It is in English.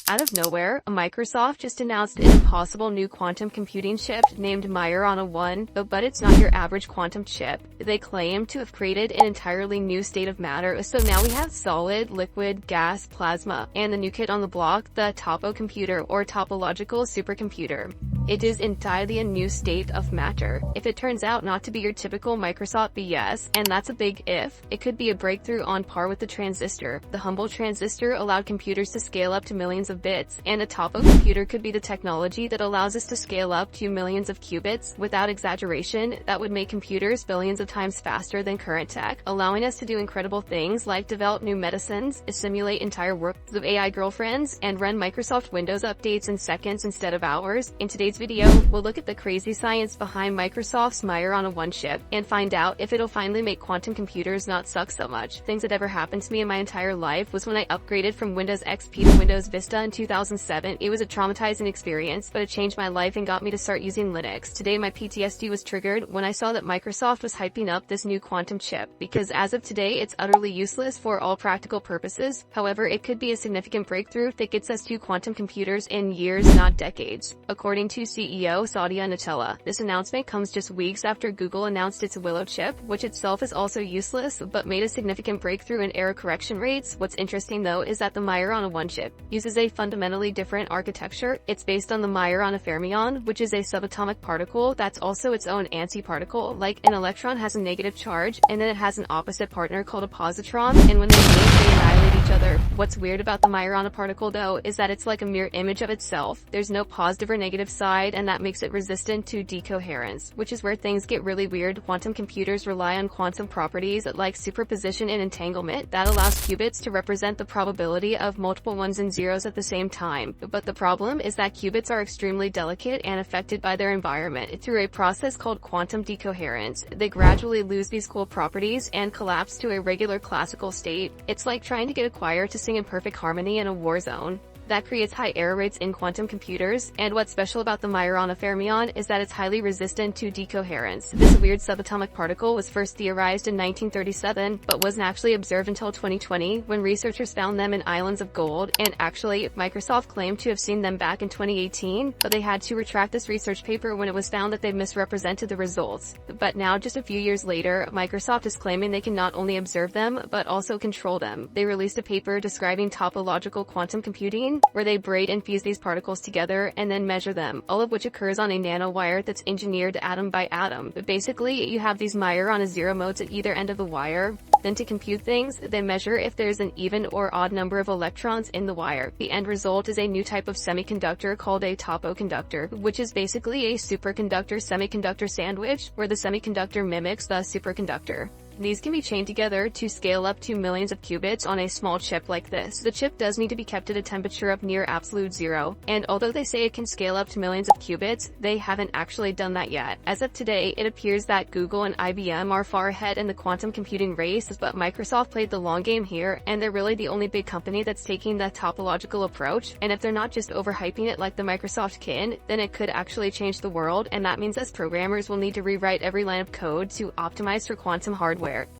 Out of nowhere, Microsoft just announced an impossible new quantum computing chip named majorana 1, but it's not your average quantum chip. They claim to have created an entirely new state of matter, so now we have solid, liquid, gas, plasma, and the new kid on the block, the topo computer or topological supercomputer. It is entirely a new state of matter. If it turns out not to be your typical Microsoft BS, and that's a big if, it could be a breakthrough on par with the transistor. The humble transistor allowed computers to scale up to millions of bits, and a topo computer could be the technology that allows us to scale up to millions of qubits. Without exaggeration, that would make computers billions of times faster than current tech, allowing us to do incredible things like develop new medicines, simulate entire worlds of AI girlfriends, and run Microsoft Windows updates in seconds instead of hours. In today's video, we'll look at the crazy science behind Microsoft's majorana 1 chip, and find out if it'll finally make quantum computers not suck so much. Things that ever happened to me in my entire life was when I upgraded from Windows XP to Windows Vista in 2007. It was a traumatizing experience, but it changed my life and got me to start using Linux. Today my PTSD was triggered when I saw that Microsoft was hyping up this new quantum chip, because as of today it's utterly useless for all practical purposes. However, it could be a significant breakthrough that gets us to quantum computers in years, not decades. According to CEO Satya Nadella, this announcement comes just weeks after Google announced its Willow chip, which itself is also useless, but made a significant breakthrough in error correction rates. What's interesting though is that the majorana 1 chip uses a fundamentally different architecture. It's based on the majorana fermion, which is a subatomic particle that's also its own antiparticle. Like an electron has a negative charge, and then it has an opposite partner called a positron, and when they meet, they annihilate each other. What's weird about the majorana particle though is that it's like a mirror image of itself. There's no positive or negative side, and that makes it resistant to decoherence, which is where things get really weird. Quantum computers rely on quantum properties like superposition and entanglement that allows qubits to represent the probability of multiple ones and zeros at the same time. But the problem is that qubits are extremely delicate and affected by their environment. Through a process called quantum decoherence, they gradually lose these cool properties and collapse to a regular classical state. It's like trying to get a choir to sing in perfect harmony in a war zone. That creates high error rates in quantum computers, and what's special about the majorana fermion is that it's highly resistant to decoherence. This weird subatomic particle was first theorized in 1937, but wasn't actually observed until 2020, when researchers found them in islands of gold, and actually, Microsoft claimed to have seen them back in 2018, but they had to retract this research paper when it was found that they misrepresented the results. But now, just a few years later, Microsoft is claiming they can not only observe them, but also control them. They released a paper describing topological quantum computing, where they braid and fuse these particles together and then measure them, all of which occurs on a nanowire that's engineered atom by atom. But basically, you have these majorana 0 modes at either end of the wire. Then to compute things, they measure if there's an even or odd number of electrons in the wire. The end result is a new type of semiconductor called a topoconductor, which is basically a superconductor semiconductor sandwich, where the semiconductor mimics the superconductor. These can be chained together to scale up to millions of qubits on a small chip like this. The chip does need to be kept at a temperature of near absolute zero, and although they say it can scale up to millions of qubits, they haven't actually done that yet. As of today, it appears that Google and IBM are far ahead in the quantum computing race, but Microsoft played the long game here, and they're really the only big company that's taking the topological approach. And if they're not just overhyping it like the Microsoft kin, then it could actually change the world, and that means us programmers will need to rewrite every line of code to optimize for quantum hardware.